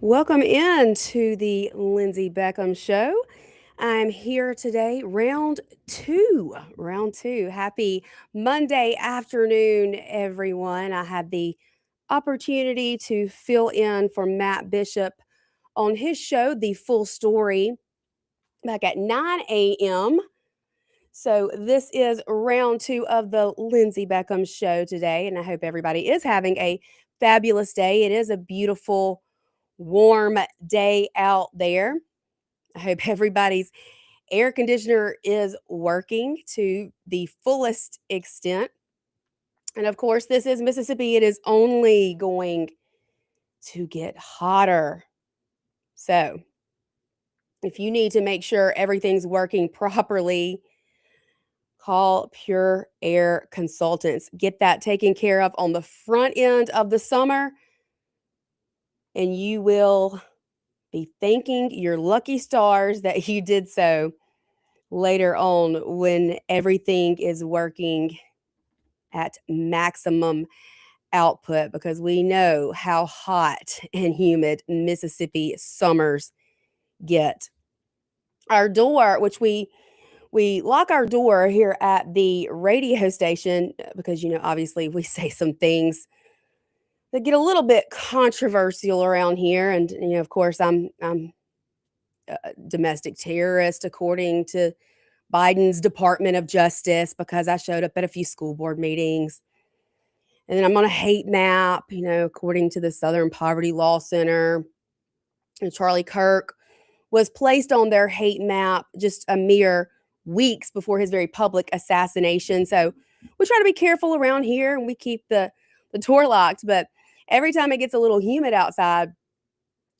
Welcome in to the Lindsay Beckham Show. I'm here today, round two. Round two. Happy Monday afternoon, everyone. I had the opportunity to fill in for Matt Bishop on his show, The Full Story, back at 9 a.m. So, this is round two of the Lindsay Beckham Show today, and I hope everybody is having a fabulous day. It is a beautiful, warm day out there. I hope everybody's air conditioner is working to the fullest extent. And of course, this is Mississippi. It is only going to get hotter. So, if you need to make sure everything's working properly, call Pure Air Consultants. Get that taken care of on the front end of the summer, and you will be thanking your lucky stars that you did so later on when everything is working at maximum output, because we know how hot and humid Mississippi summers get. Our door, which we lock our door here at the radio station because obviously we say some things that get a little bit controversial around here, and of course I'm a domestic terrorist according to Biden's Department of Justice because I showed up at a few school board meetings. And then I'm on a hate map, according to the Southern Poverty Law Center. And Charlie Kirk was placed on their hate map just a mere weeks before his very public assassination. So we try to be careful around here and we keep the door locked. But every time it gets a little humid outside,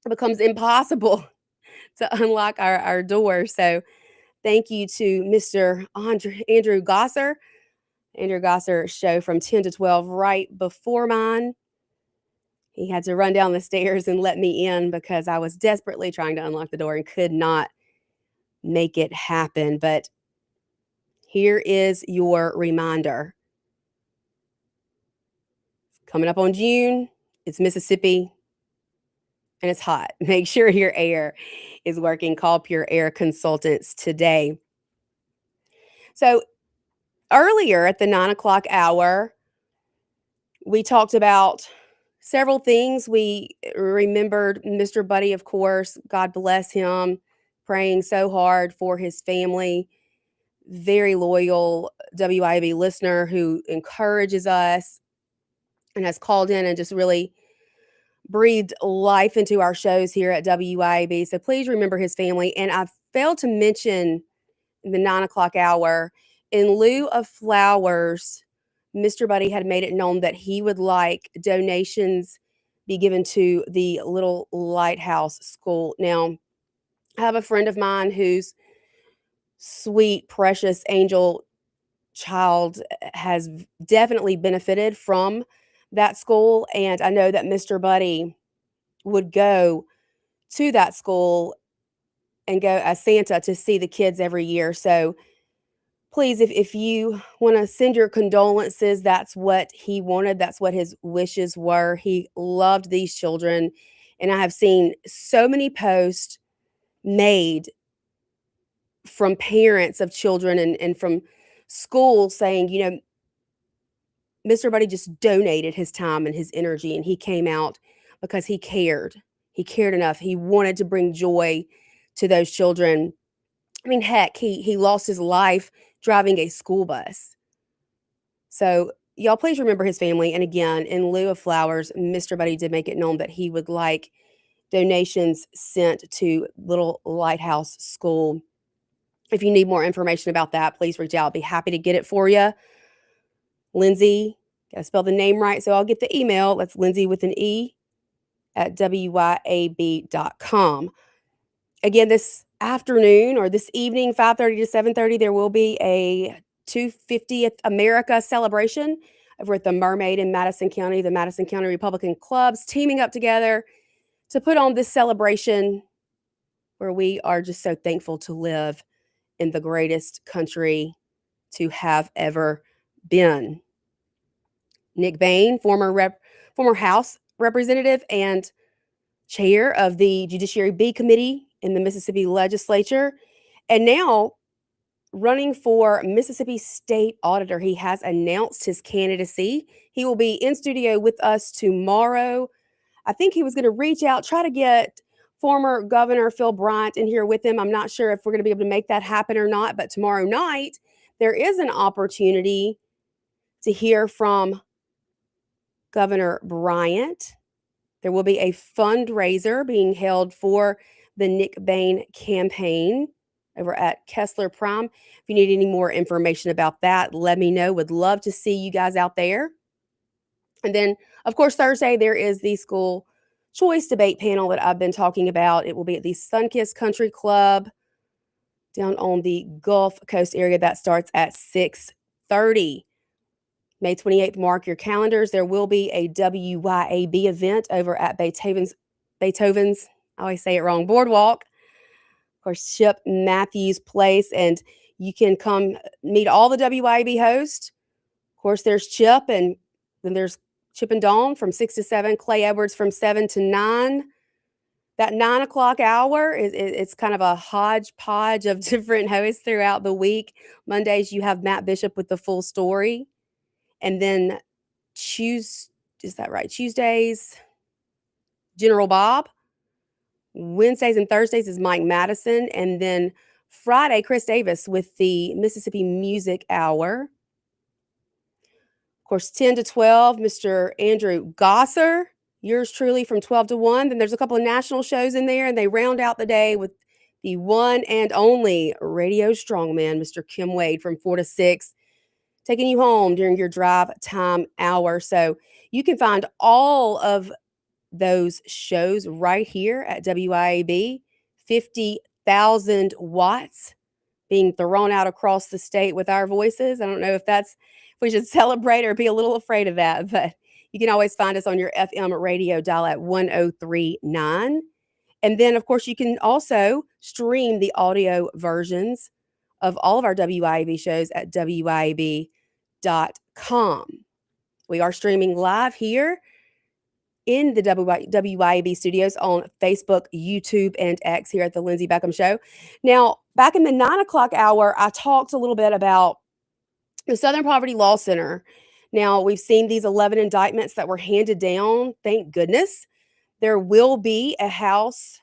it becomes impossible to unlock our door. So thank you to Mr. Andrew Gosser. Andrew Gosser show from 10 to 12 right before mine. He had to run down the stairs and let me in because I was desperately trying to unlock the door and could not make it happen. But here is your reminder. Coming up on June, it's Mississippi and it's hot. Make sure your air is working. Call Pure Air Consultants today. So earlier at the 9 o'clock hour, we talked about several things. We remembered Mr. Buddy, of course, God bless him, praying so hard for his family. Very loyal WIB listener who encourages us and has called in and just really breathed life into our shows here at WIB. So please remember his family. And I failed to mention in the 9 o'clock hour, in lieu of flowers, Mr. Buddy had made it known that he would like donations be given to the Little Lighthouse School. Now, I have a friend of mine whose sweet, precious angel child has definitely benefited from that school. And I know that Mr. Buddy would go to that school and go as Santa to see the kids every year. So please, if you want to send your condolences, that's what he wanted. That's what his wishes were. He loved these children. And I have seen so many posts made from parents of children and from schools saying, Mr. Buddy just donated his time and his energy and he came out because he cared. He cared enough. He wanted to bring joy to those children. I mean, heck, he lost his life driving a school bus. So, y'all, please remember his family. And again, in lieu of flowers, Mr. Buddy did make it known that he would like donations sent to Little Lighthouse School. If you need more information about that, please reach out. I'll be happy to get it for you. Lindsay, gotta spell the name right, so I'll get the email. That's Lindsay with an E at wyab.com. Again, this afternoon or this evening, 5:30 to 7:30, there will be a 250th America celebration over at the Mermaid in Madison County. The Madison County Republican clubs teaming up together to put on this celebration where we are just so thankful to live in the greatest country to have ever been. Nick Bain, former House representative and chair of the Judiciary B Committee in the Mississippi Legislature, and now running for Mississippi State Auditor. He has announced his candidacy. He will be in studio with us tomorrow. I think he was going to reach out, try to get former Governor Phil Bryant in here with him. I'm not sure if we're going to be able to make that happen or not, but tomorrow night, there is an opportunity to hear from Governor Bryant. There will be a fundraiser being held for the Nick Bain campaign over at Kessler Prime. If you need any more information about that, let me know. Would love to see you guys out there. And then, of course, Thursday, there is the school choice debate panel that I've been talking about. It will be at the Sunkist Country Club down on the Gulf Coast area. That starts at 6:30. May 28th, mark your calendars. There will be a WYAB event over at Beethoven's, I always say it wrong, Boardwalk. Of course, Chip Matthews Place, and you can come meet all the WYAB hosts. Of course, there's Chip, and then there's Chip and Dawn from 6 to 7, Clay Edwards from 7 to 9. That 9 o'clock hour it's kind of a hodgepodge of different hosts throughout the week. Mondays, you have Matt Bishop with the full story. And then is that right? Tuesdays, General Bob. Wednesdays and Thursdays is Mike Madison. And then Friday, Chris Davis with the Mississippi Music Hour. Of course, 10 to 12, Mr. Andrew Gosser, yours truly from 12 to 1. Then there's a couple of national shows in there, and they round out the day with the one and only radio strongman, Mr. Kim Wade from 4 to 6. Taking you home during your drive time hour. So you can find all of those shows right here at WIAB. 50,000 watts being thrown out across the state with our voices. I don't know if we should celebrate or be a little afraid of that, but you can always find us on your FM radio dial at 1039. And then, of course, you can also stream the audio versions of all of our WIAB shows at WIAB.com. We are streaming live here in the WIAB studios on Facebook, YouTube, and X here at the Lindsay Beckham Show. Now, back in the 9 o'clock hour, I talked a little bit about the Southern Poverty Law Center. Now, we've seen these 11 indictments that were handed down. Thank goodness. There will be a House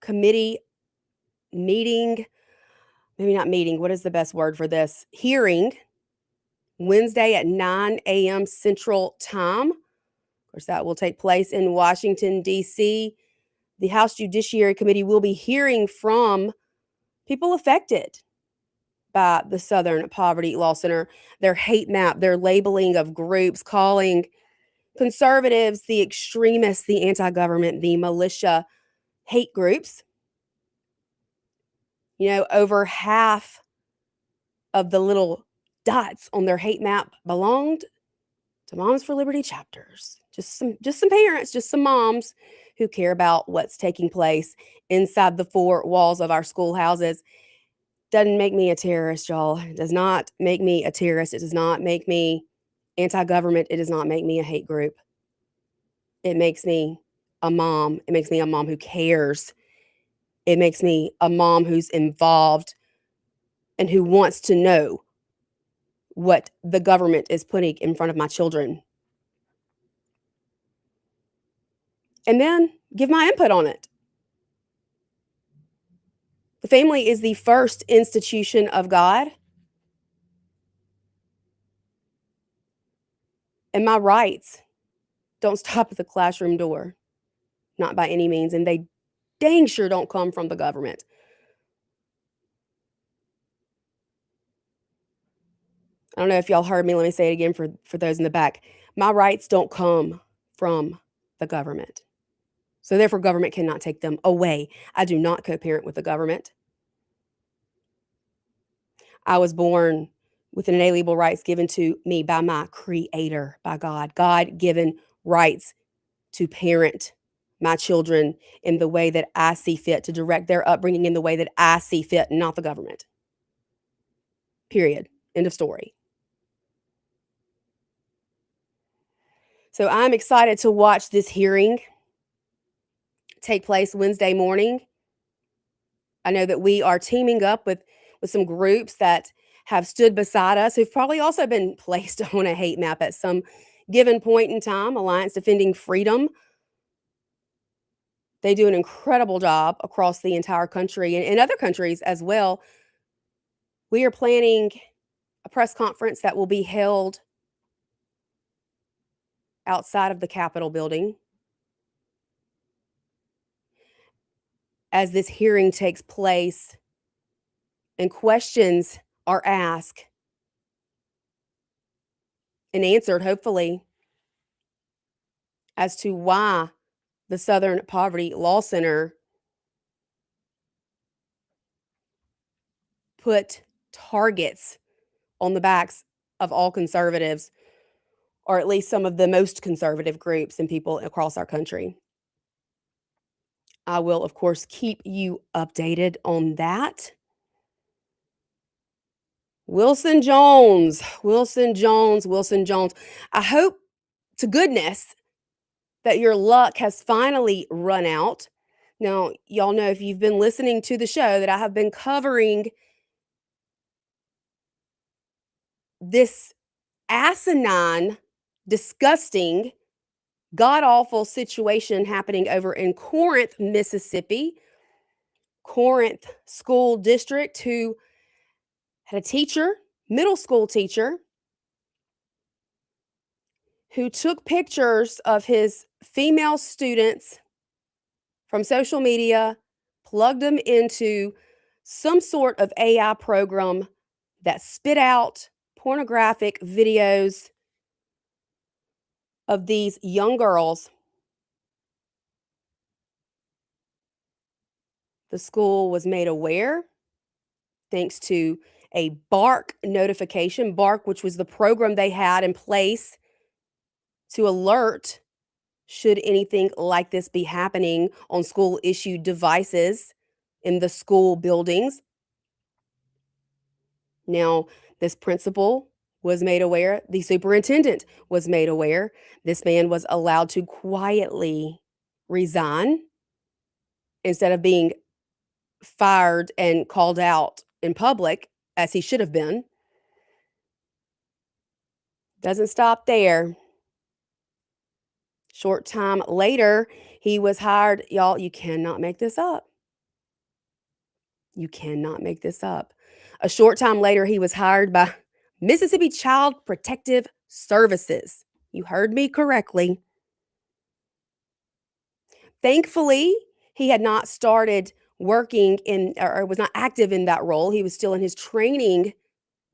committee meeting, maybe not meeting, what is the best word for this? Hearing Wednesday at 9 a.m. Central Time. Of course, that will take place in Washington, D.C. The House Judiciary Committee will be hearing from people affected by the Southern Poverty Law Center, their hate map, their labeling of groups, calling conservatives the extremists, the anti-government, the militia hate groups. You know, over half of the little dots on their hate map belonged to Moms for Liberty chapters. Just some parents, just some moms who care about what's taking place inside the four walls of our schoolhouses. Doesn't make me a terrorist, y'all. It does not make me a terrorist. It does not make me anti-government. It does not make me a hate group. It makes me a mom. It makes me a mom who cares. It makes me a mom who's involved and who wants to know what the government is putting in front of my children. And then give my input on it. The family is the first institution of God. And my rights don't stop at the classroom door. Not by any means. And they dang sure don't come from the government. I don't know if y'all heard me. Let me say it again for those in the back. My rights don't come from the government. So therefore, government cannot take them away. I do not co-parent with the government. I was born with inalienable rights given to me by my creator, by God. God-given rights to parent my children in the way that I see fit, to direct their upbringing in the way that I see fit, not the government. Period. End of story. So I'm excited to watch this hearing. take place Wednesday morning. I know that we are teaming up with some groups that have stood beside us who've probably also been placed on a hate map at some given point in time. Alliance Defending Freedom. They do an incredible job across the entire country and in other countries as well. We are planning a press conference that will be held outside of the Capitol building as this hearing takes place and questions are asked and answered, hopefully, as to why the Southern Poverty Law Center put targets on the backs of all conservatives, or at least some of the most conservative groups and people across our country. I will, of course, keep you updated on that. Wilson Jones, Wilson Jones, Wilson Jones. I hope to goodness that your luck has finally run out. Now, y'all know if you've been listening to the show that I have been covering this asinine, disgusting, god awful situation happening over in Corinth, Mississippi. Corinth School District, who had a teacher, middle school teacher, who took pictures of his female students from social media, plugged them into some sort of AI program that spit out pornographic videos of these young girls. The school was made aware thanks to a Bark notification, Bark, which was the program they had in place to alert should anything like this be happening on school issued devices in the school buildings. Now, this principal was made aware, the superintendent was made aware. This man was allowed to quietly resign instead of being fired and called out in public as he should have been. Doesn't stop there. Short time later, he was hired. Y'all, you cannot make this up. You cannot make this up. A short time later, he was hired by Mississippi Child Protective Services. You heard me correctly. Thankfully, he had not started working in or was not active in that role. He was still in his training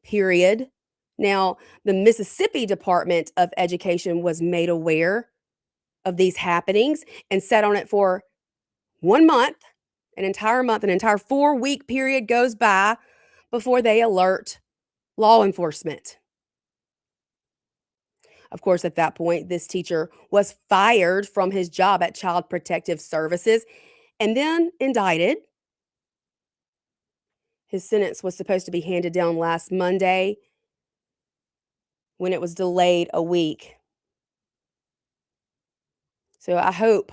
period. Now, the Mississippi Department of Education was made aware of these happenings and sat on it for 1 month, an entire month, an entire 4-week period goes by before they alert law enforcement. Of course, at that point, this teacher was fired from his job at Child Protective Services and then indicted. His sentence was supposed to be handed down last Monday when it was delayed a week. So I hope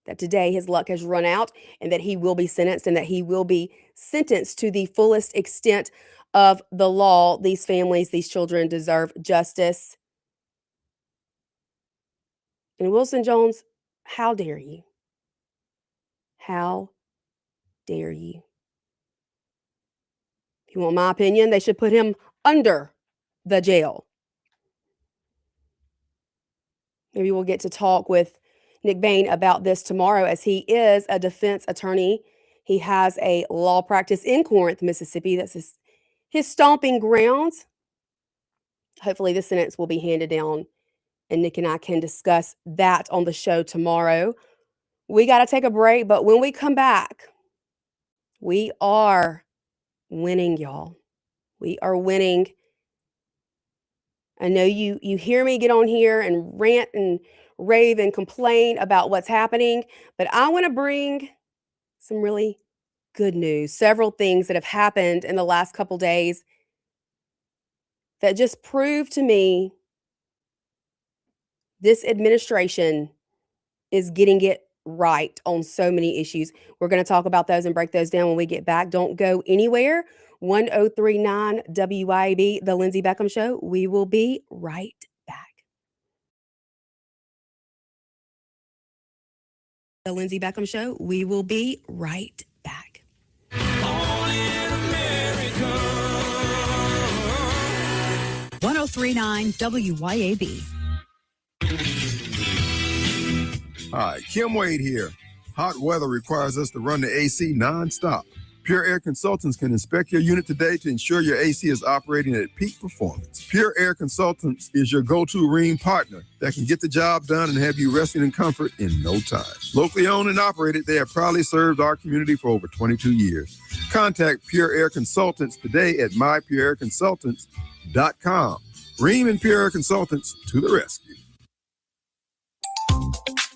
that today his luck has run out and that he will be sentenced and that he will be sentenced to the fullest extent of the law. These families, these children deserve justice. And Wilson Jones, how dare you? How dare you? If you want my opinion, they should put him under the jail. Maybe we'll get to talk with Nick Bain about this tomorrow, as he is a defense attorney. He has a law practice in Corinth, Mississippi. That's his stomping grounds. Hopefully, the sentence will be handed down, and Nick and I can discuss that on the show tomorrow. We got to take a break, but when we come back, we are winning, y'all. We are winning. I know you hear me get on here and rant and rave and complain about what's happening, but I want to bring some really good news. Several things that have happened in the last couple days that just prove to me this administration is getting it right on so many issues. We're going to talk about those and break those down when we get back. Don't go anywhere. 1039 WYAB, The Lindsay Beckham Show. We will be right back. The Lindsay Beckham Show. We will be right back. 1039 WYAB. Hi, Kim Wade here. Hot weather requires us to run the AC nonstop. Pure Air Consultants can inspect your unit today to ensure your AC is operating at peak performance. Pure Air Consultants is your go-to Rheem partner that can get the job done and have you resting in comfort in no time. Locally owned and operated, they have proudly served our community for over 22 years. Contact Pure Air Consultants today at mypureairconsultants.com. Rheem and Pure Air Consultants to the rescue.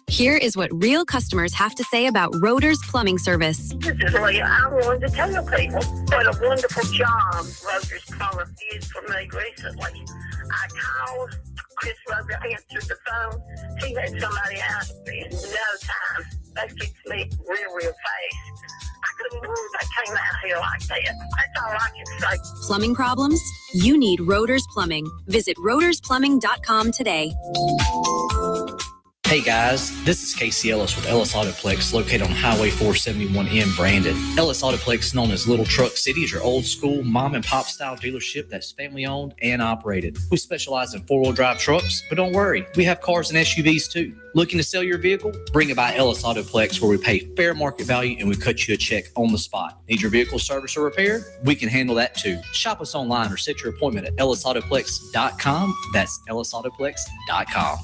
Here is what real customers have to say about Roder's Plumbing Service. This is Leah. I wanted to tell people what a wonderful job Roder's Plumbing did for me recently. I called, Chris Roder answered the phone. He had somebody out in no time. They fixed me real fast. I couldn't believe they came out here like that. That's all I can say. Plumbing problems? You need Roder's Plumbing. Visit rodersplumbing.com today. Hey guys, this is Casey Ellis with Ellis Autoplex, located on Highway 471 in Brandon. Ellis Autoplex, known as Little Truck City, is your old school mom and pop style dealership that's family owned and operated. We specialize in 4-wheel drive trucks, but don't worry, we have cars and SUVs too. Looking to sell your vehicle? Bring it by Ellis Autoplex, where we pay fair market value and we cut you a check on the spot. Need your vehicle service or repair? We can handle that too. Shop us online or set your appointment at ellisautoplex.com. That's ellisautoplex.com.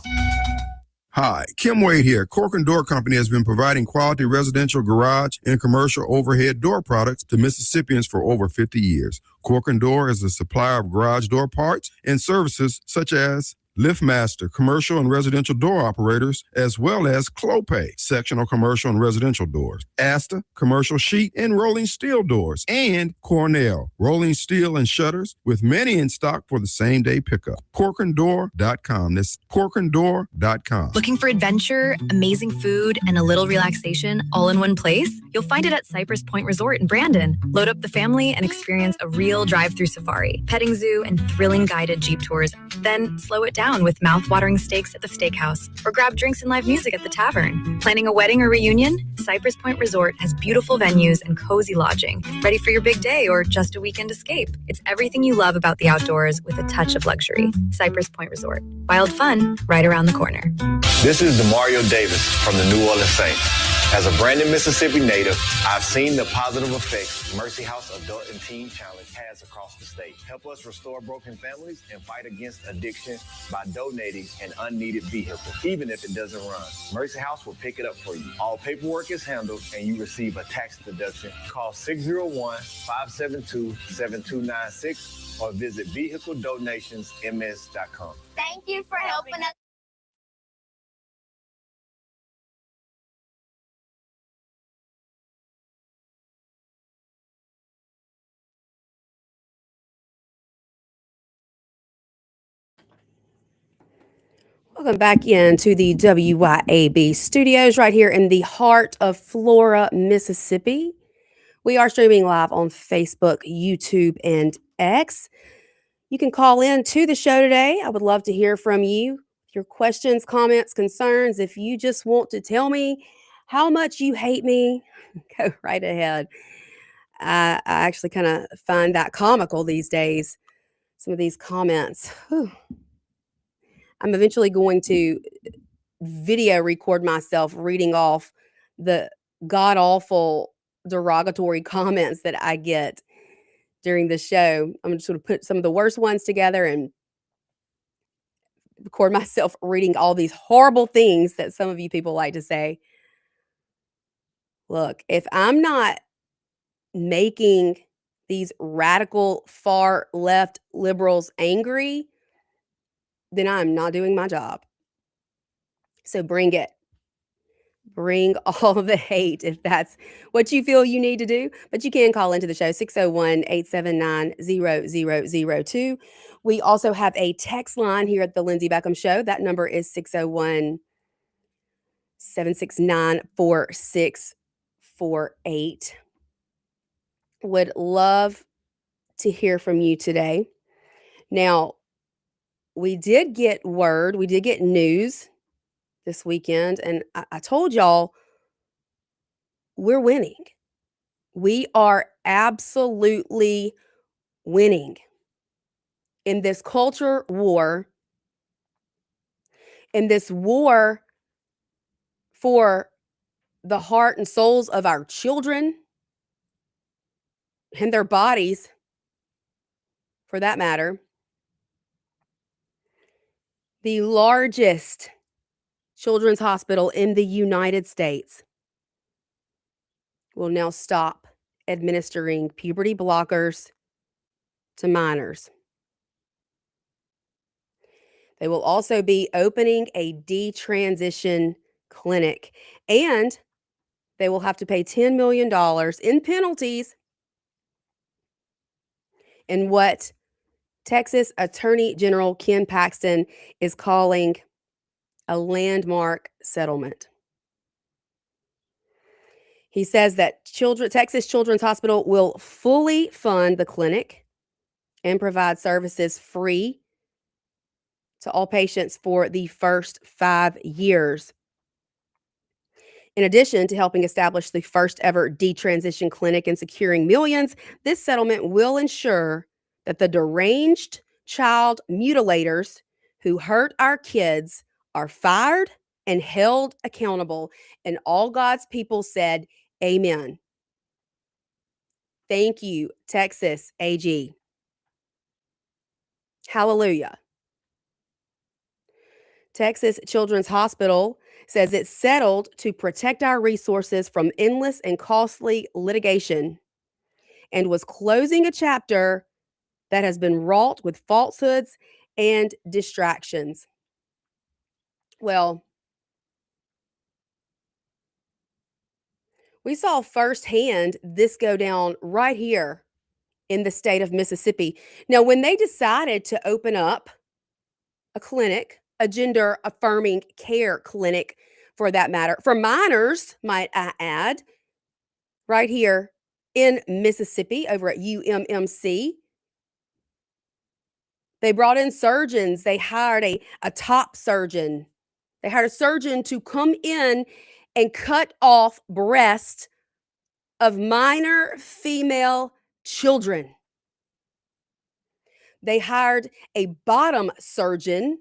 Hi, Kim Wade here. Cork and Door Company has been providing quality residential garage and commercial overhead door products to Mississippians for over 50 years. Cork and Door is a supplier of garage door parts and services such as LiftMaster, commercial and residential door operators, as well as Clopay, sectional commercial and residential doors, Asta, commercial sheet and rolling steel doors, and Cornell, rolling steel and shutters, with many in stock for the same-day pickup. Corkanddoor.com. That's corkanddoor.com. Looking for adventure, amazing food, and a little relaxation all in one place? You'll find it at Cypress Point Resort in Brandon. Load up the family and experience a real drive-through safari, petting zoo, and thrilling guided Jeep tours. Then slow it down with mouth-watering steaks at the steakhouse, or grab drinks and live music at the tavern. Planning a wedding or reunion? Cypress Point Resort has beautiful venues and cozy lodging. Ready for your big day or just a weekend escape? It's everything you love about the outdoors with a touch of luxury. Cypress Point Resort. Wild fun right around the corner. This is DeMario Davis from the New Orleans Saints. As a Brandon, Mississippi native, I've seen the positive effects Mercy House Adult and Teen Challenge has across the state. Help us restore broken families and fight against addiction by donating an unneeded vehicle, even if it doesn't run. Mercy House will pick it up for you. All paperwork is handled and you receive a tax deduction. Call 601-572-7296 or visit vehicledonationsms.com. Thank you for helping us. Welcome back into the WYAB studios right here in the heart of Flora, Mississippi. We are streaming live on Facebook, YouTube, and X. You can call in to the show today. I would love to hear from you. Your questions, comments, concerns. If you just want to tell me how much you hate me, go right ahead. I actually kind of find that comical these days. Some of these comments. Whew. I'm eventually going to video record myself reading off the god-awful derogatory comments that I get during the show. I'm going to sort of put some of the worst ones together and record myself reading all these horrible things that some of you people like to say. Look, if I'm not making these radical far left liberals angry, then I'm not doing my job. So bring it. Bring all the hate if that's what you feel you need to do. But you can call into the show, 601-879-0002. We also have a text line here at the Lindsay Beckham Show. That number is 601 769-4648. Would love to hear from you today. Now, we did get news this weekend, and I told y'all we're winning. We are absolutely winning in this culture war, in this war for the heart and souls of our children and their bodies, for that matter. The largest children's hospital in the United States will now stop administering puberty blockers to minors. They will also be opening a detransition clinic, and they will have to pay $10 million in penalties in what Texas Attorney General Ken Paxton is calling a landmark settlement. He says that Texas Children's Hospital will fully fund the clinic and provide services free to all patients for the first 5 years. In addition to helping establish the first ever detransition clinic and securing millions, this settlement will ensure that the deranged child mutilators who hurt our kids are fired and held accountable. And all God's people said, Amen. Thank you, Texas AG. Hallelujah. Texas Children's Hospital says it's settled to protect our resources from endless and costly litigation and was closing a chapter that has been wrought with falsehoods and distractions. Well, we saw firsthand this go down right here in the state of Mississippi. Now, when they decided to open up a clinic, a gender affirming care clinic for that matter, for minors, might I add, right here in Mississippi over at UMMC. They brought in surgeons. They hired a top surgeon. They hired a surgeon to come in and cut off breasts of minor female children. They hired a bottom surgeon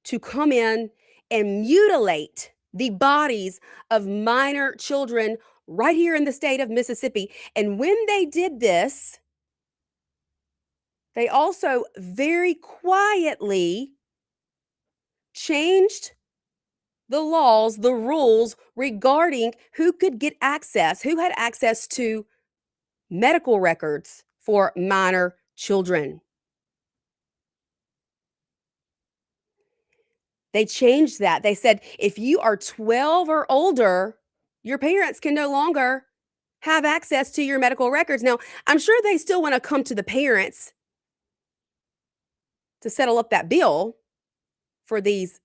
to come in and mutilate the bodies of minor children right here in the state of Mississippi. And when they did this, they also very quietly changed the laws, the rules regarding who could get access, who had access to medical records for minor children. They changed that. They said if you are 12 or older, your parents can no longer have access to your medical records. Now, I'm sure they still want to come to the parents to settle up that bill for these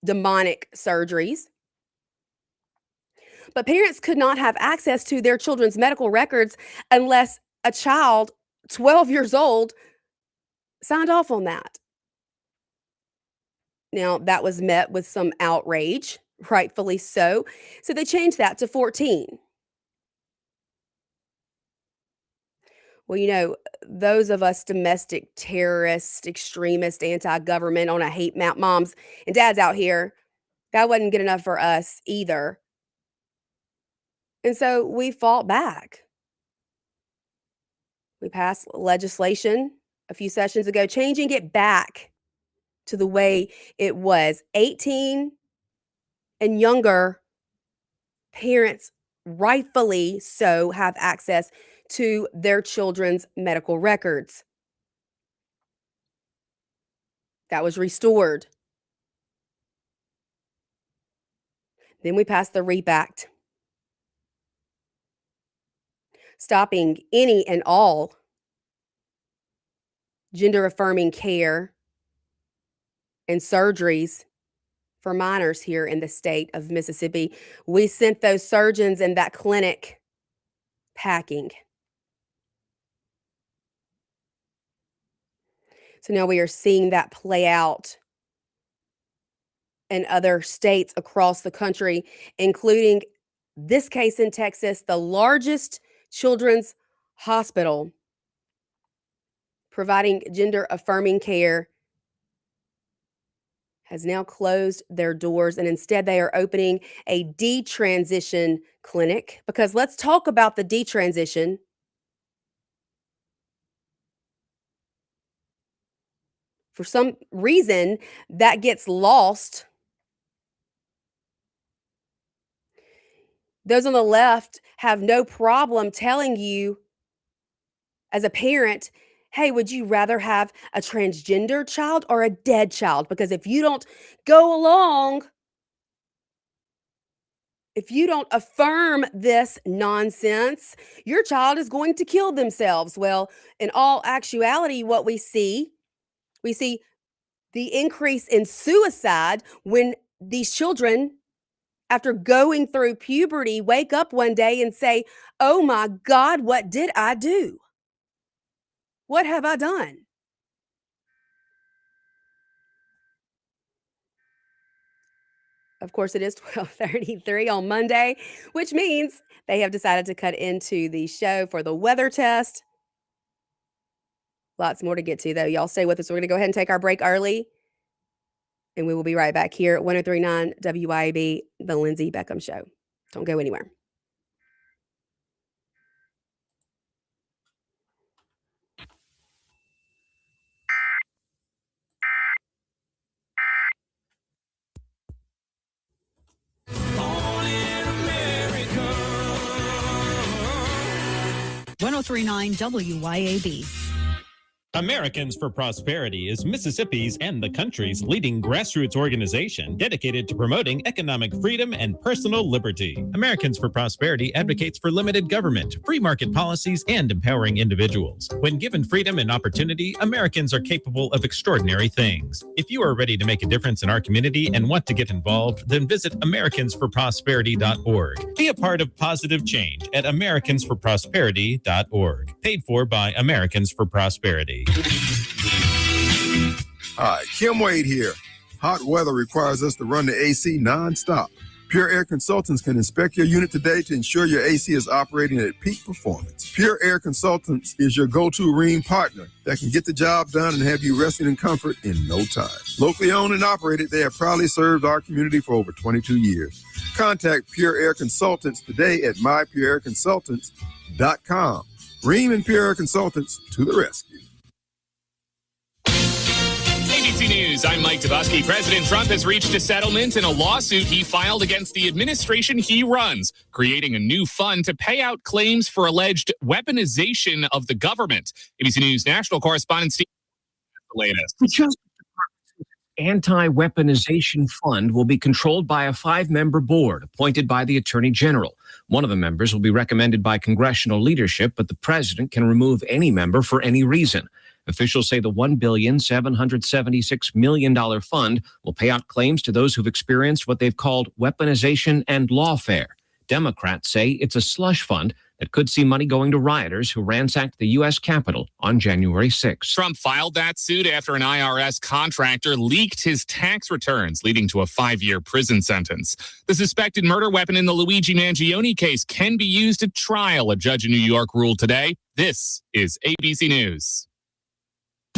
demonic surgeries. But parents could not have access to their children's medical records unless a child 12 years old signed off on that. Now, that was met with some outrage, rightfully so. So they changed that to 14. Well, those of us domestic terrorist, extremist, anti-government on a hate map moms and dads out here, that wasn't good enough for us either. And so we fought back. We passed legislation a few sessions ago, changing it back to the way it was. 18 and younger parents, rightfully so, have access to their children's medical records. That was restored. Then we passed the REAP Act, stopping any and all gender affirming care and surgeries for minors here in the state of Mississippi. We sent those surgeons in that clinic packing. So now we are seeing that play out in other states across the country, including this case in Texas, the largest children's hospital providing gender affirming care has now closed their doors, and instead they are opening a detransition clinic. Because let's talk about the detransition. For some reason, that gets lost. Those on the left have no problem telling you as a parent, hey, would you rather have a transgender child or a dead child? Because if you don't go along, if you don't affirm this nonsense, your child is going to kill themselves. Well, in all actuality, what we see the increase in suicide when these children, after going through puberty, wake up one day and say, oh my God, what did I do? What have I done? Of course, it is 12:33 on Monday, which means they have decided to cut into the show for the weather test. Lots more to get to, though. Y'all stay with us. We're going to go ahead and take our break early, and we will be right back here at 103.9 WYAB, The Lindsay Beckham Show. Don't go anywhere. Born in America. 103.9 WYAB. Americans for Prosperity is Mississippi's and the country's leading grassroots organization dedicated to promoting economic freedom and personal liberty. Americans for Prosperity advocates for limited government, free market policies, and empowering individuals. When given freedom and opportunity, Americans are capable of extraordinary things. If you are ready to make a difference in our community and want to get involved, then visit americansforprosperity.org. Be a part of positive change at americansforprosperity.org. Paid for by Americans for Prosperity. Hi, Kim Wade here. Hot weather requires us to run the AC nonstop. Pure Air Consultants can inspect your unit today to ensure your AC is operating at peak performance. Pure Air Consultants is your go-to Rheem partner that can get the job done and have you resting in comfort in no time. Locally owned and operated, they have proudly served our community for over 22 years. Contact Pure Air Consultants today at mypureairconsultants.com. Rheem and Pure Air Consultants to the rescue. ABC News, I'm Mike Dubusky. President Trump has reached a settlement in a lawsuit he filed against the administration he runs, creating a new fund to pay out claims for alleged weaponization of the government. ABC News national correspondent Steve, the latest. The Justice Department's anti-weaponization fund will be controlled by a 5-member board appointed by the Attorney General. One of the members will be recommended by congressional leadership, but the president can remove any member for any reason. Officials say the $1,776 million fund will pay out claims to those who've experienced what they've called weaponization and lawfare. Democrats say it's a slush fund that could see money going to rioters who ransacked the U.S. Capitol on January 6th. Trump filed that suit after an IRS contractor leaked his tax returns, leading to a 5-year prison sentence. The suspected murder weapon in the Luigi Mangione case can be used at trial, a judge in New York ruled today. This is ABC News.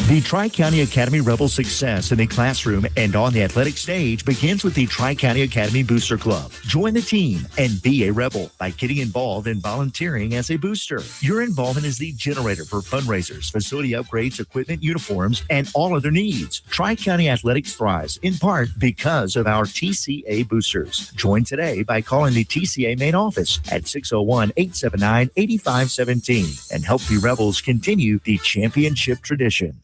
The Tri-County Academy Rebel success in the classroom and on the athletic stage begins with the Tri-County Academy Booster Club. Join the team and be a Rebel by getting involved and volunteering as a booster. Your involvement is the generator for fundraisers, facility upgrades, equipment, uniforms, and all other needs. Tri-County Athletics thrives in part because of our TCA boosters. Join today by calling the TCA main office at 601-879-8517 and help the Rebels continue the championship tradition.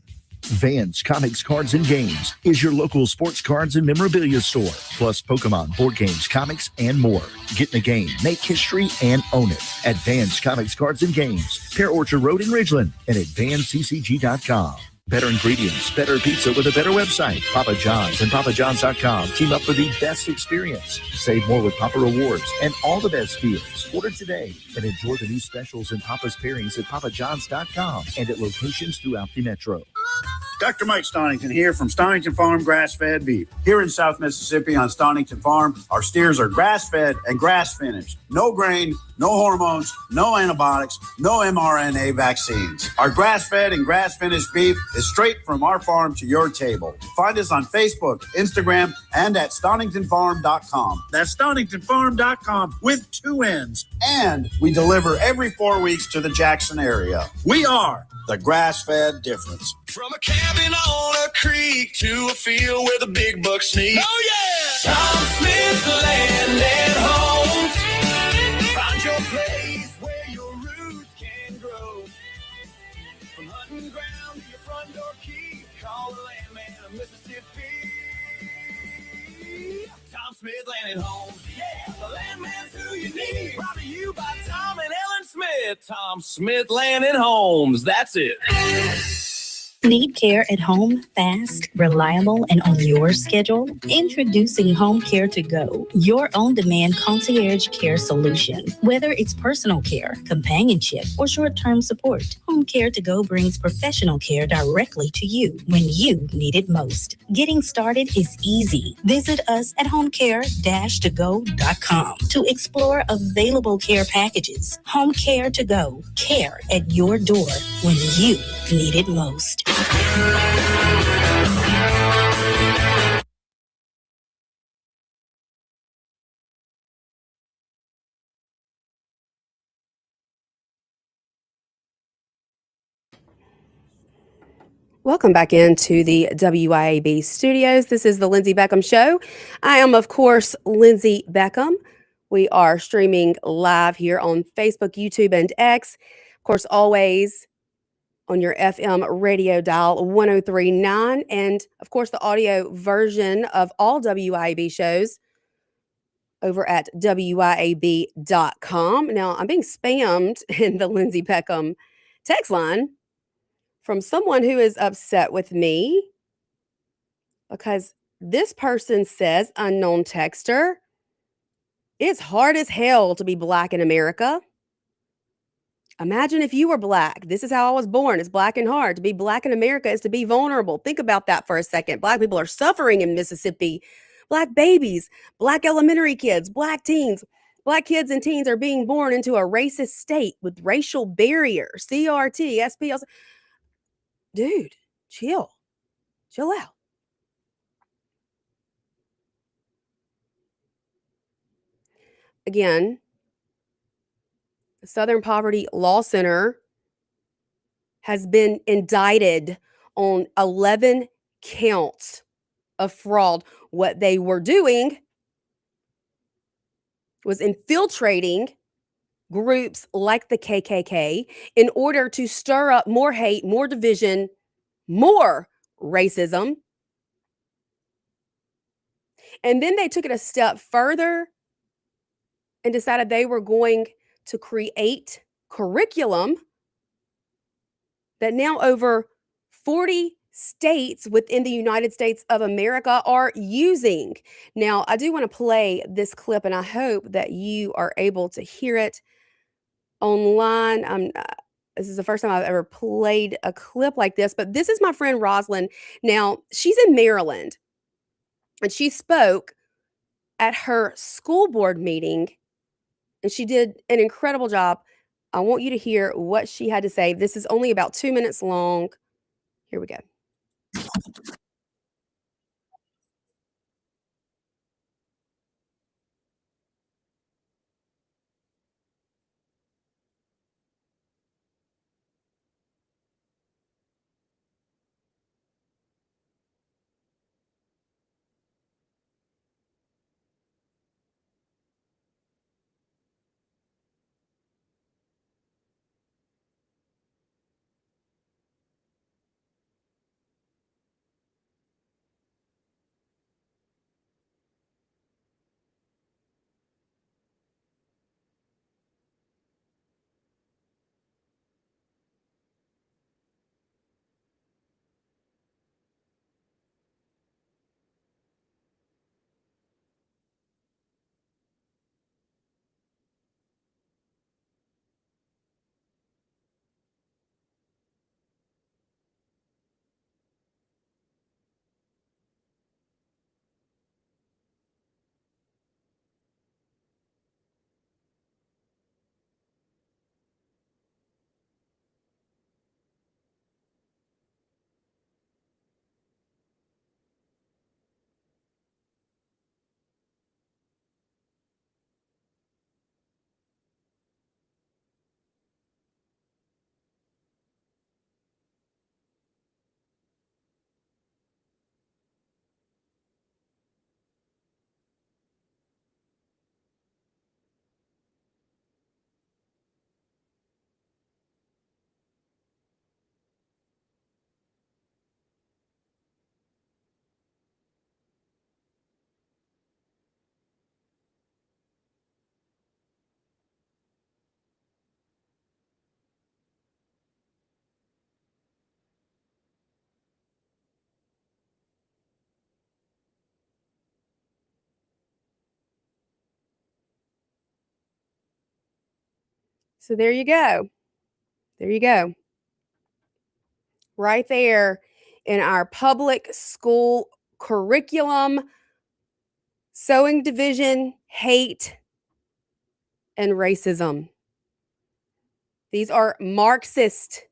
Vans Comics Cards and Games is your local sports cards and memorabilia store, plus Pokemon, board games, comics, and more. Get in the game, make history, and own it at Vans Comics Cards and Games, Pear Orchard Road in Ridgeland, and at vansccg.com. Better ingredients, better pizza with a better website. Papa John's and PapaJohns.com team up for the best experience. Save more with Papa Rewards and all the best deals. Order today and enjoy the new specials and Papa's pairings at PapaJohns.com and at locations throughout the metro. Dr. Mike Stonington here from Stonington Farm Grass-Fed Beef. Here in South Mississippi on Stonington Farm, our steers are grass-fed and grass-finished. No grain, no hormones, no antibiotics, no mRNA vaccines. Our grass-fed and grass-finished beef is straight from our farm to your table. Find us on Facebook, Instagram, and at StoningtonFarm.com. That's StoningtonFarm.com with 2 N's. And we deliver every 4 weeks to the Jackson area. We are the grass-fed difference. From a cabin on a creek to a field where the big bucks sneak. Oh, yeah! Tom Smith Land and Homes. Find your place where your roots can grow. From hunting ground to your front door key, call the landman of Mississippi. Tom Smith Land and Homes. Yeah, the landman's who you need. Brought to you by Tom and Ellen Smith. Tom Smith Land and Homes. That's it. Need care at home, fast, reliable, and on your schedule? Introducing Home Care to Go, your on-demand concierge care solution. Whether it's personal care, companionship, or short-term support, Home Care to Go brings professional care directly to you when you need it most. Getting started is easy. Visit us at homecare-togo.com to explore available care packages. Home Care to Go, care at your door when you need it most. Welcome back into the WIAB studios. This is the Lindsay Beckham Show. I am, of course, Lindsay Beckham. We are streaming live here on Facebook, YouTube, and X. Of course, always on your FM radio dial 1039. And, of course, the audio version of all WIAB shows over at WIAB.com. Now, I'm being spammed in the Lindsay Beckham text line from someone who is upset with me because this person says, unknown texter, it's hard as hell to be Black in America. Imagine if you were Black. This is how I was born. It's Black and hard. To be Black in America is to be vulnerable. Think about that for a second. Black people are suffering in Mississippi. Black babies, Black elementary kids, Black teens. Black kids and teens are being born into a racist state with racial barriers, CRT, SPL. Dude, chill. Chill out. Again, the Southern Poverty Law Center has been indicted on 11 counts of fraud. What they were doing was infiltrating groups like the KKK in order to stir up more hate, more division, more racism. And then they took it a step further and decided they were going to create curriculum that now over 40 states within the United States of America are using. Now, I do want to play this clip, and I hope that you are able to hear it online. This is the first time I've ever played a clip like this, but this is my friend Roslyn. Now, she's in Maryland, and she spoke at her school board meeting, and she did an incredible job. I want you to hear what she had to say. This is only about 2 minutes long. Here we go. So there you go. There you go. Right there in our public school curriculum, sewing division, hate, and racism. These are Marxist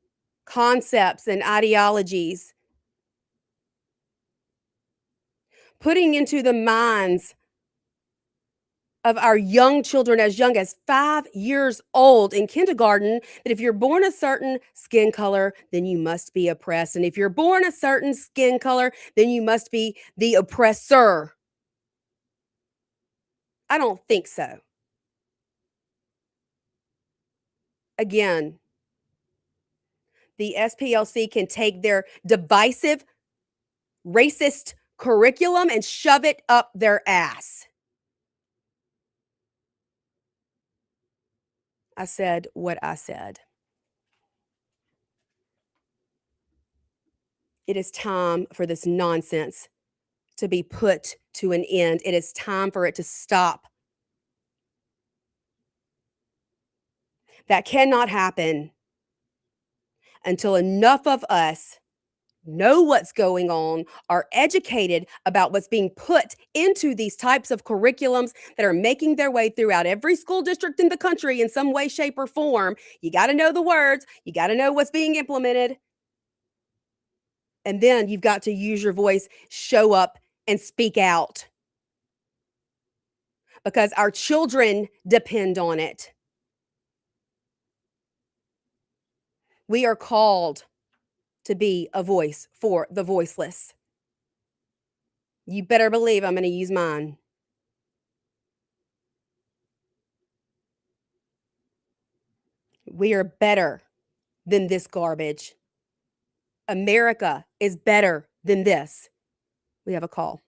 concepts and ideologies putting into the minds of our young children as young as 5 years old in kindergarten that if you're born a certain skin color, then you must be oppressed. And if you're born a certain skin color, then you must be the oppressor. I don't think so. Again, the SPLC can take their divisive, racist curriculum and shove it up their ass. I said what I said. It is time for this nonsense to be put to an end. It is time for it to stop. That cannot happen until enough of us know what's going on, are educated about what's being put into these types of curriculums that are making their way throughout every school district in the country in some way, shape, or form. You got to know the words, you got to know what's being implemented. And then you've got to use your voice, show up, and speak out. Because our children depend on it. We are called to be a voice for the voiceless. You better believe I'm going to use mine. We are better than this garbage. America is better than this. We have a call.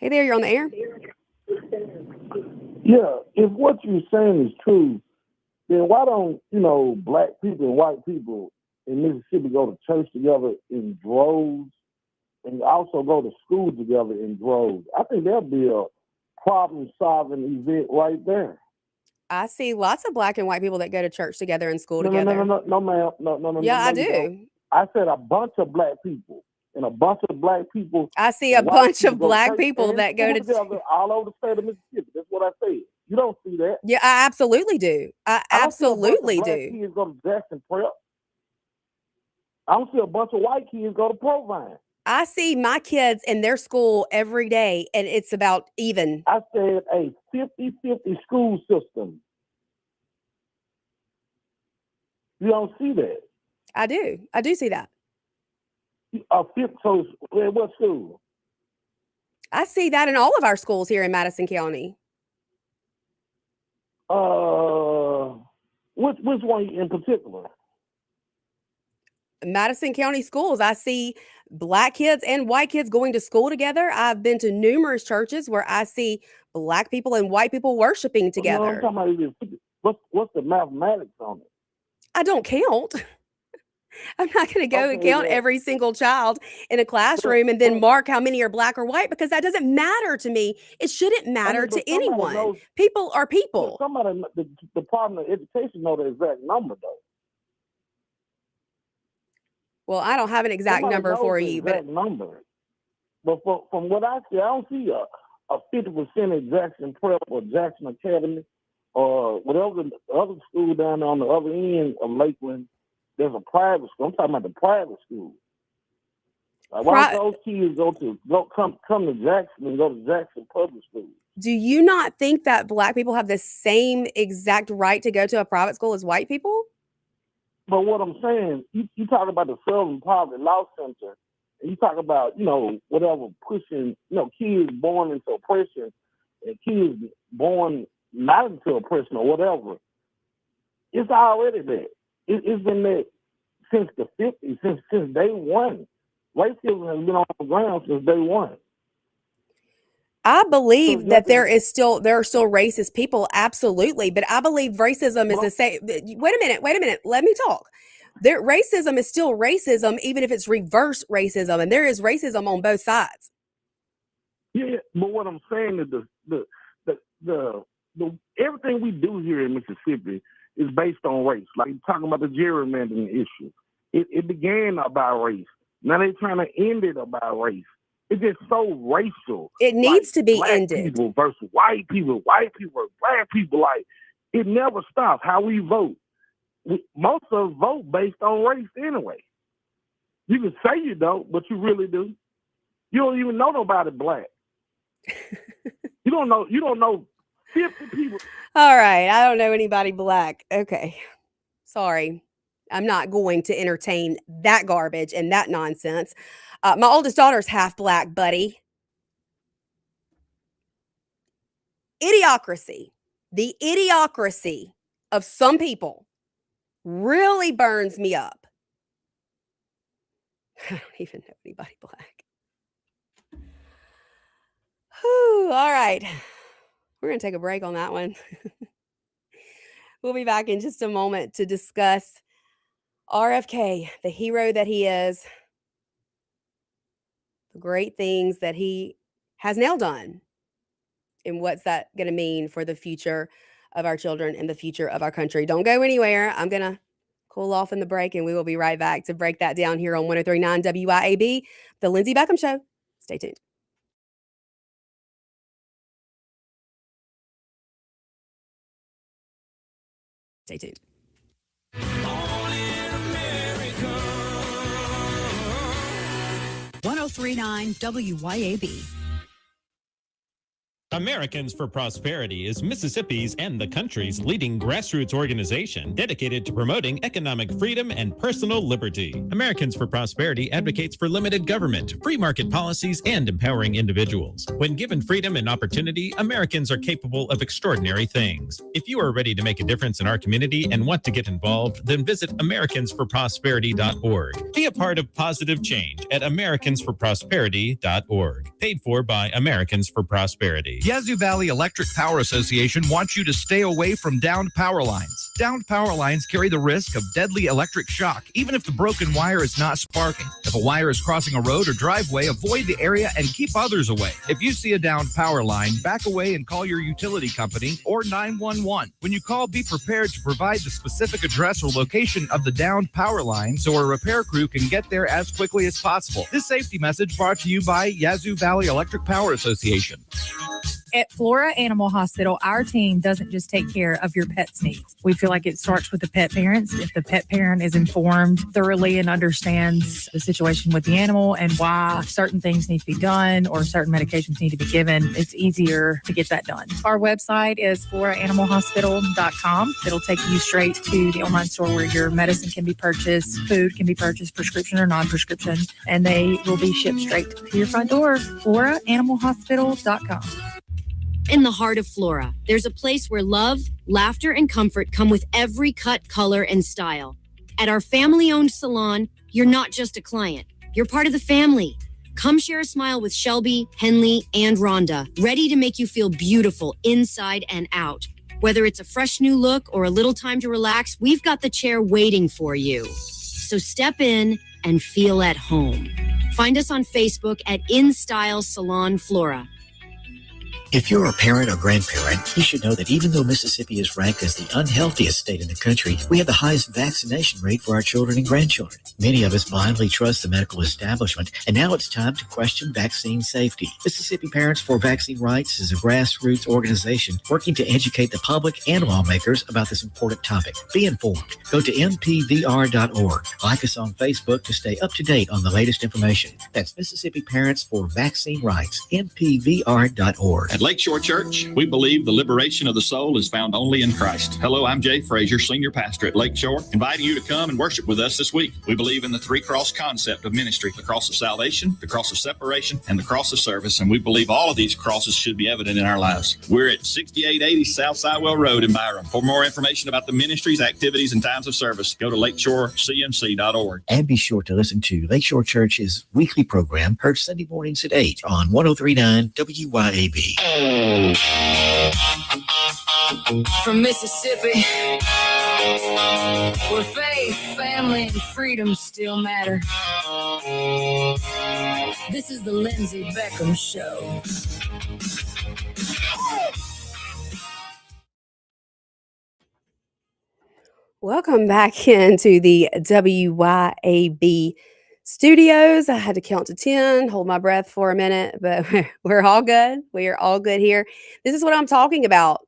Hey there, you're on the air. Yeah, if what you're saying is true, then why don't, black people and white people in Mississippi go to church together in droves and also go to school together in droves? I think that'd be a problem-solving event right there. I see lots of black and white people that go to church together and school No, together. no, ma'am. No. Yeah, I you do. don't. I said a bunch of black people. And a bunch of black people. I see a bunch of black people that go to together all over the state of Mississippi. That's what I said. You don't see that. Yeah, I absolutely do. I absolutely do. Kids go to Jackson Prep. I don't see a bunch of white kids go to Provine. I see my kids in their school every day, and it's about even. I said a 50-50 school system. You don't see that. I do. I do see that. So what school? I see that in all of our schools here in Madison County. Which one in particular? Madison County schools. I see black kids and white kids going to school together. I've been to numerous churches where I see black people and white people worshiping together. No, I'm talking about what's the mathematics on it? I don't count. I'm not going to go and count every single child in a classroom and then mark how many are black or white, because that doesn't matter to me. It shouldn't matter to anyone. People are people. Somebody, the Department of Education know the exact number, though. Well, I don't have an exact number for you, but number. But from what I see, I don't see a 50% at Jackson Prep or Jackson Academy or whatever the other school down on the other end of Lakeland. There's a private school. I'm talking about the private school. Why don't those kids come to Jackson and go to Jackson Public School? Do you not think that black people have the same exact right to go to a private school as white people? But what I'm saying, you talk about the Southern Poverty Law Center, and you talk about, whatever pushing, kids born into oppression and kids born not into oppression or whatever. It's already there. It's been there since the 50s, since day one. Racism has been on the ground since day one. I believe that there are still racist people, absolutely. But I believe racism is the same. Wait a minute. Let me talk. Racism is still racism, even if it's reverse racism, and there is racism on both sides. Yeah, but what I'm saying is the everything we do here in Mississippi is based on race. Like you're talking about the gerrymandering issue. It began about race. Now they're trying to end it about race. It's just so racial. It needs to be black ended. People versus white people versus black people. Like it never stops. How we vote. Most of us vote based on race anyway. You can say you don't, but you really do. You don't even know nobody black. You don't know 50 people. All right. I don't know anybody black. Okay. Sorry. I'm not going to entertain that garbage and that nonsense. My oldest daughter's half black, buddy. Idiocracy. The idiocracy of some people really burns me up. I don't even know anybody black. Whew, all right. We're going to take a break on that one. We'll be back in just a moment to discuss RFK, the hero that he is, the great things that he has now done, and what's that going to mean for the future of our children and the future of our country. Don't go anywhere. I'm going to cool off in the break, and we will be right back to break that down here on 103.9 WYAB, The Lindsay Beckham Show. Stay tuned. Stay tuned. 103.9 WYAB. Americans for Prosperity is Mississippi's and the country's leading grassroots organization dedicated to promoting economic freedom and personal liberty. Americans for Prosperity advocates for limited government, free market policies, and empowering individuals. When given freedom and opportunity, Americans are capable of extraordinary things. If you are ready to make a difference in our community and want to get involved, then visit americansforprosperity.org. Be a part of positive change at americansforprosperity.org. Paid for by Americans for Prosperity. Yazoo Valley Electric Power Association wants you to stay away from downed power lines. Downed power lines carry the risk of deadly electric shock, even if the broken wire is not sparking. If a wire is crossing a road or driveway, avoid the area and keep others away. If you see a downed power line, back away and call your utility company or 911. When you call, be prepared to provide the specific address or location of the downed power line so a repair crew can get there as quickly as possible. This safety message brought to you by Yazoo Valley Electric Power Association. At Flora Animal Hospital, our team doesn't just take care of your pet's needs. We feel like it starts with the pet parents. If the pet parent is informed thoroughly and understands the situation with the animal and why certain things need to be done or certain medications need to be given, it's easier to get that done. Our website is floraanimalhospital.com. It'll take you straight to the online store where your medicine can be purchased, food can be purchased, prescription or non-prescription, and they will be shipped straight to your front door. floraanimalhospital.com. In the heart of Flora, there's a place where love, laughter, and comfort come with every cut, color, and style. At our family-owned salon, you're not just a client. You're part of the family. Come share a smile with Shelby, Henley, and Rhonda, ready to make you feel beautiful inside and out. Whether it's a fresh new look or a little time to relax, we've got the chair waiting for you. So step in and feel at home. Find us on Facebook at In Style Salon Flora. If you're a parent or grandparent, you should know that even though Mississippi is ranked as the unhealthiest state in the country, we have the highest vaccination rate for our children and grandchildren. Many of us blindly trust the medical establishment, and now it's time to question vaccine safety. Mississippi Parents for Vaccine Rights is a grassroots organization working to educate the public and lawmakers about this important topic. Be informed. Go to mpvr.org. Like us on Facebook to stay up to date on the latest information. That's Mississippi Parents for Vaccine Rights, mpvr.org. At Lakeshore Church, we believe the liberation of the soul is found only in Christ. Hello, I'm Jay Frazier, Senior Pastor at Lakeshore, inviting you to come and worship with us this week. We believe in the three-cross concept of ministry, the cross of salvation, the cross of separation, and the cross of service, and we believe all of these crosses should be evident in our lives. We're at 6880 South Sidewell Road in Byram. For more information about the ministries, activities, and times of service, go to lakeshorecmc.org. And be sure to listen to Lakeshore Church's weekly program, heard Sunday mornings at 8 on 103.9 WYAB. From Mississippi, where faith, family, and freedom still matter. This is the Lindsay Beckham Show. Welcome back into the WYAB studios. I had to count to 10, hold my breath for a minute, but we're all good. We are all good here. This is what I'm talking about.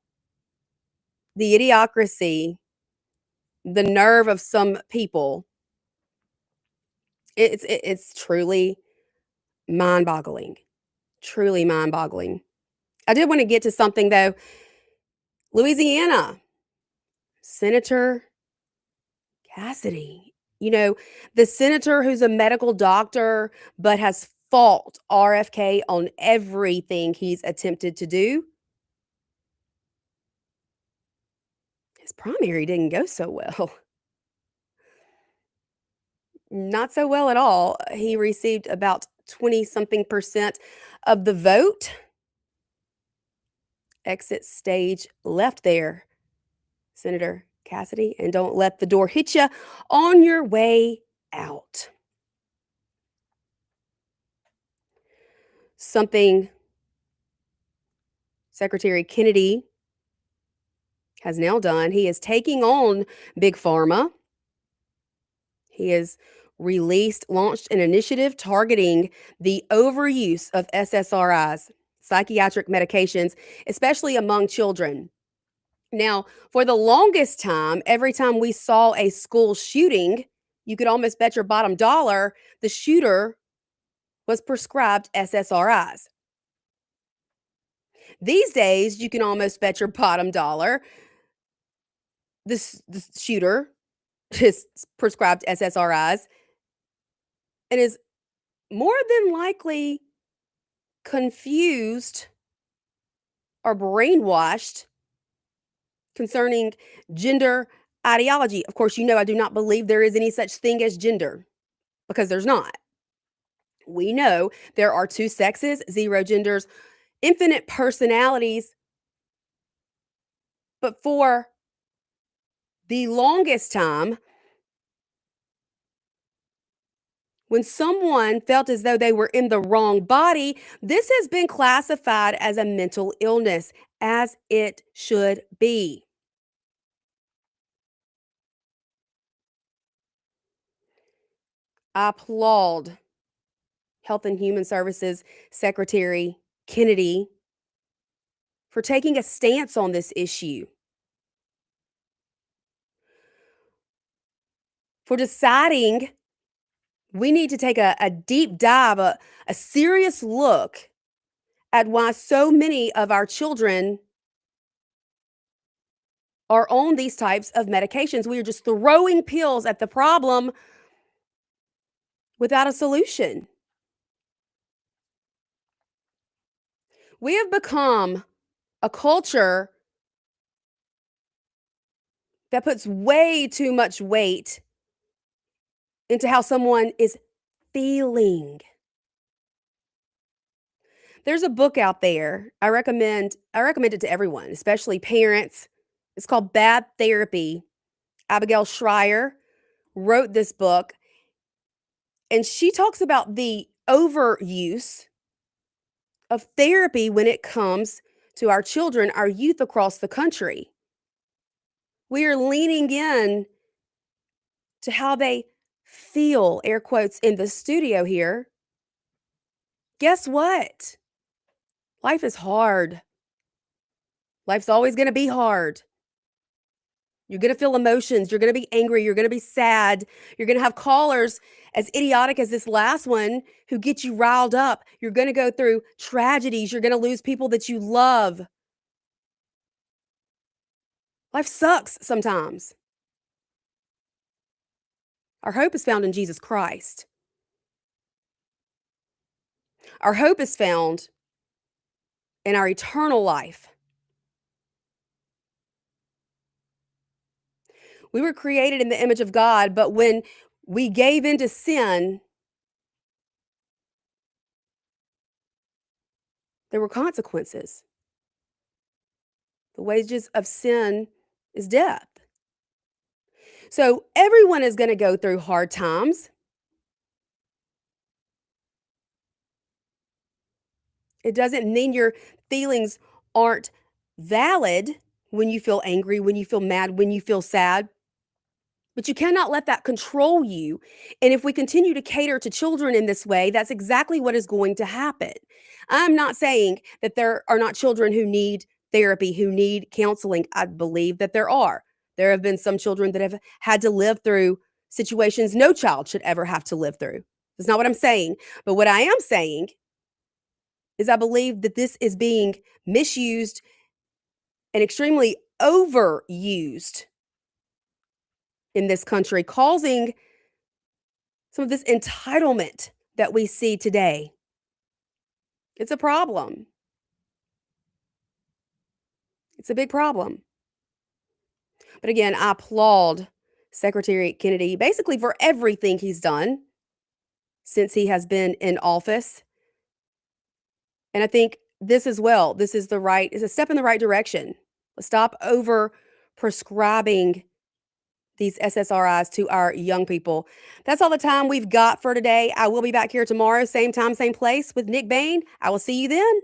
The idiocracy, the nerve of some people. It's truly mind-boggling. Truly mind-boggling. I did want to get to something though. Louisiana, Senator Cassidy. You know, the senator who's a medical doctor but has fought RFK on everything he's attempted to do. His primary didn't go so well. Not so well at all. He received about 20 something percent of the vote. Exit stage left there, Senator Cassidy, and don't let the door hit you on your way out. Something Secretary Kennedy has now done. He is taking on Big Pharma. He has launched an initiative targeting the overuse of SSRIs, psychiatric medications, especially among children. Now, for the longest time, every time we saw a school shooting, you could almost bet your bottom dollar the shooter was prescribed SSRIs. These days, you can almost bet your bottom dollar the shooter is prescribed SSRIs and is more than likely confused or brainwashed concerning gender ideology. Of course, you know I do not believe there is any such thing as gender because there's not. We know there are two sexes, zero genders, infinite personalities. But for the longest time, when someone felt as though they were in the wrong body, this has been classified as a mental illness, as it should be. I applaud Health and Human Services Secretary Kennedy for taking a stance on this issue, for deciding we need to take a deep dive, a serious look at why so many of our children are on these types of medications. We are just throwing pills at the problem without a solution. We have become a culture that puts way too much weight into how someone is feeling. There's a book out there. I recommend it to everyone, especially parents. It's called Bad Therapy. Abigail Schreier wrote this book, and she talks about the overuse of therapy when it comes to our children, our youth across the country. We are leaning in to how they feel, air quotes, in the studio here. Guess what? Life is hard. Life's always going to be hard. You're going to feel emotions. You're going to be angry. You're going to be sad. You're going to have callers as idiotic as this last one who get you riled up. You're going to go through tragedies. You're going to lose people that you love. Life sucks sometimes. Our hope is found in Jesus Christ. Our hope is found in our eternal life. We were created in the image of God, but when we gave into sin, there were consequences. The wages of sin is death. So everyone is going to go through hard times. It doesn't mean your feelings aren't valid when you feel angry, when you feel mad, when you feel sad. But you cannot let that control you. And if we continue to cater to children in this way, that's exactly what is going to happen. I'm not saying that there are not children who need therapy, who need counseling. I believe that there are. There have been some children that have had to live through situations no child should ever have to live through. That's not what I'm saying. But what I am saying is I believe that this is being misused and extremely overused in this country, causing some of this entitlement that we see today. It's a problem. It's a big problem. But again, I applaud Secretary Kennedy basically for everything he's done since he has been in office. And I think this as well, is a step in the right direction. Let's stop over prescribing these SSRIs to our young people. That's all the time we've got for today. I will be back here tomorrow, same time, same place with Nick Bain. I will see you then.